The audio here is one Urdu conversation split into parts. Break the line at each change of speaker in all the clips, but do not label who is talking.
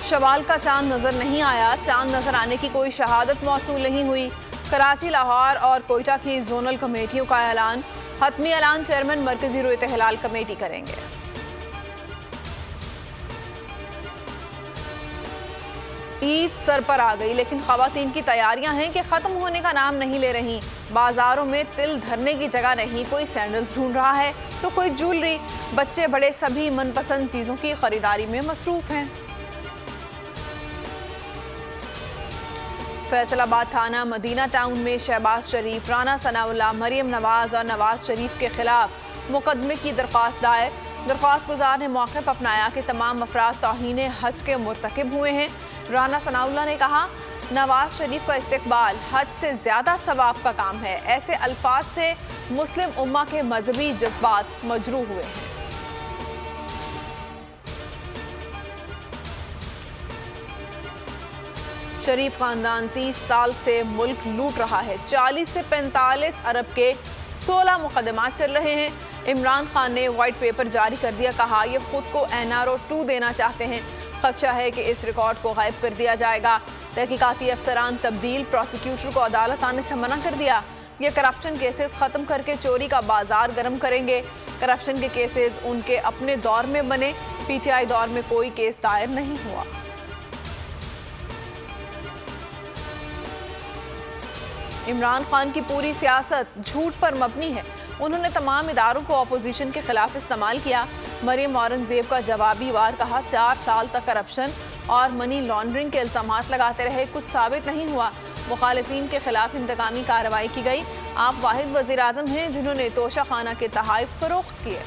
شوال کا چاند نظر نہیں آیا، چاند نظر آنے کی کوئی شہادت موصول نہیں ہوئی۔ کراچی، لاہور اور کوئٹہ کی زونل کمیٹیوں کا اعلان، حتمی اعلان چیئرمین مرکزی روئے ہلال کمیٹی کریں گے۔ عید سر پر آ گئی، لیکن خواتین کی تیاریاں ہیں کہ ختم ہونے کا نام نہیں لے رہی۔ بازاروں میں تل دھرنے کی جگہ نہیں، کوئی سینڈلز ڈھونڈ رہا ہے تو کوئی جولری۔ بچے بڑے سبھی من پسند چیزوں کی خریداری میں مصروف ہیں۔ فیصل آباد تھانہ مدینہ ٹاؤن میں شہباز شریف، رانا ثناءاللہ، مریم نواز اور نواز شریف کے خلاف مقدمے کی درخواست دائر۔ درخواست گزار نے موقف اپنایا کہ تمام افراد توہین حج کے مرتکب ہوئے ہیں۔ رانا ثناءاللہ نے کہا، نواز شریف کا استقبال حج سے زیادہ ثواب کا کام ہے۔ ایسے الفاظ سے مسلم امہ کے مذہبی جذبات مجروح ہوئے ہیں۔ شریف خاندان 30 سال سے ملک لوٹ رہا ہے۔ 40 سے 45 ارب کے 16 مقدمات چل رہے ہیں۔ عمران خان نے وائٹ پیپر جاری کر دیا، کہا یہ خود کو NRO 2 دینا چاہتے ہیں۔ خدشہ ہے کہ اس ریکارڈ کو غائب کر دیا جائے گا۔ تحقیقاتی افسران تبدیل، پروسیکیوٹر کو عدالت آنے سے منع کر دیا۔ یہ کرپشن کیسز ختم کر کے چوری کا بازار گرم کریں گے۔ کرپشن کے کیسز ان کے اپنے دور میں بنے، PTI دور میں کوئی کیس دائر نہیں ہوا۔ عمران خان کی پوری سیاست جھوٹ پر مبنی ہے۔ انہوں نے تمام اداروں کو اپوزیشن کے خلاف استعمال کیا۔ مریم اورنگزیب کا جوابی وار، کہا 4 سال تک کرپشن اور منی لانڈرنگ کے الزامات لگاتے رہے، کچھ ثابت نہیں ہوا۔ مخالفین کے خلاف انتقامی کارروائی کی گئی۔ آپ واحد وزیر اعظم ہیں جنہوں نے توشہ خانہ کے تحائف فروخت کیے۔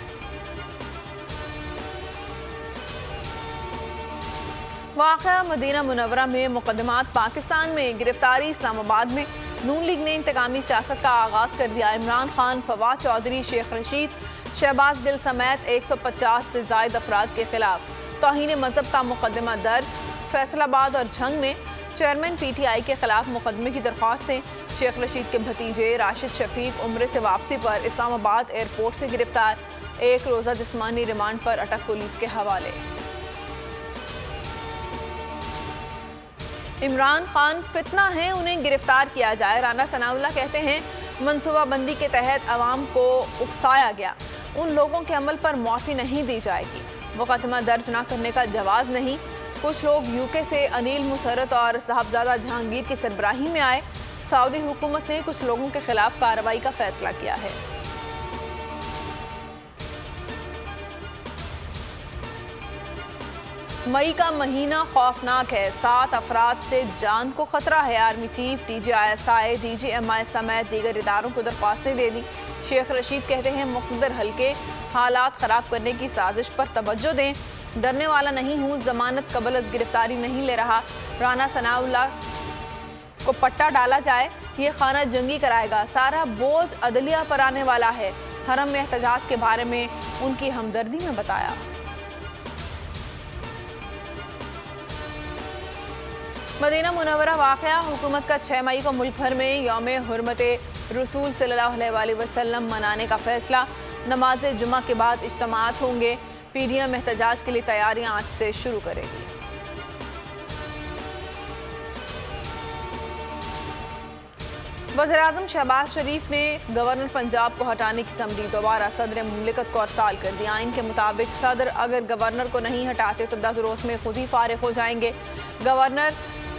واقعہ مدینہ منورہ میں مقدمات پاکستان میں، گرفتاری اسلام آباد میں۔ نون لیگ نے انتقامی سیاست کا آغاز کر دیا۔ عمران خان، فواد چودھری، شیخ رشید، شہباز گل سمیت 150 سے زائد افراد کے خلاف توہین مذہب کا مقدمہ درج۔ فیصل آباد اور جھنگ میں چیئرمین PTI کے خلاف مقدمے کی درخواستیں۔ شیخ رشید کے بھتیجے راشد شفیق عمرے سے واپسی پر اسلام آباد ایئرپورٹ سے گرفتار، 1 روزہ جسمانی ریمانڈ پر اٹک پولیس کے حوالے۔ عمران خان فتنہ ہیں، انہیں گرفتار کیا جائے۔ رانا ثناءاللہ کہتے ہیں منصوبہ بندی کے تحت عوام کو اکسایا گیا، ان لوگوں کے عمل پر معافی نہیں دی جائے گی۔ مقدمہ درج نہ کرنے کا جواز نہیں۔ کچھ لوگ UK سے انیل مسرت اور صاحبزادہ جہانگیر کی سربراہی میں آئے۔ سعودی حکومت نے کچھ لوگوں کے خلاف کارروائی کا فیصلہ کیا ہے۔ مئی کا مہینہ خوفناک ہے، 7 افراد سے جان کو خطرہ ہے۔ Army chief, DG ISI، DG MI سمیت دیگر اداروں کو درخواستیں دے دی۔ شیخ رشید کہتے ہیں مقتدر حلقے حالات خراب کرنے کی سازش پر توجہ دیں۔ ڈرنے والا نہیں ہوں، ضمانت قبل از گرفتاری نہیں لے رہا۔ رانا ثناءاللہ کو پٹا ڈالا جائے، یہ خانہ جنگی کرائے گا، سارا بوجھ عدلیہ پر آنے والا ہے۔ حرم میں احتجاج کے بارے میں ان کی ہمدردی میں بتایا۔ مدینہ منورہ واقعہ، حکومت کا 6 مئی کو ملک بھر میں یوم حرمت رسول صلی اللہ علیہ وسلم منانے کا فیصلہ۔ نماز جمعہ کے بعد اجتماعات ہوں گے۔ PDM احتجاج کے لیے تیاریاں آج سے شروع کرے گی۔ وزیراعظم شہباز شریف نے گورنر پنجاب کو ہٹانے کی سمری دوبارہ صدر مملکت کو ارسال کر دی۔ آئین کے مطابق صدر اگر گورنر کو نہیں ہٹاتے تو 10 روز میں خود ہی فارغ ہو جائیں گے۔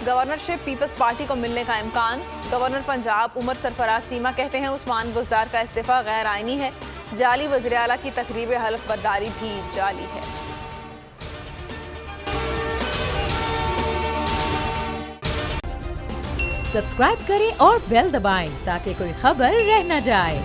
گورنرشپ پیپلز پارٹی کو ملنے کا امکان۔ گورنر پنجاب عمر سرفراز سیما کہتے ہیں عثمان بزدار کا استعفیٰ غیر آئینی ہے۔ جعلی وزیر اعلیٰ کی تقریب حلف برداری بھی جعلی ہے۔
سبسکرائب کریں اور بیل دبائیں تاکہ کوئی خبر رہ نہ جائے۔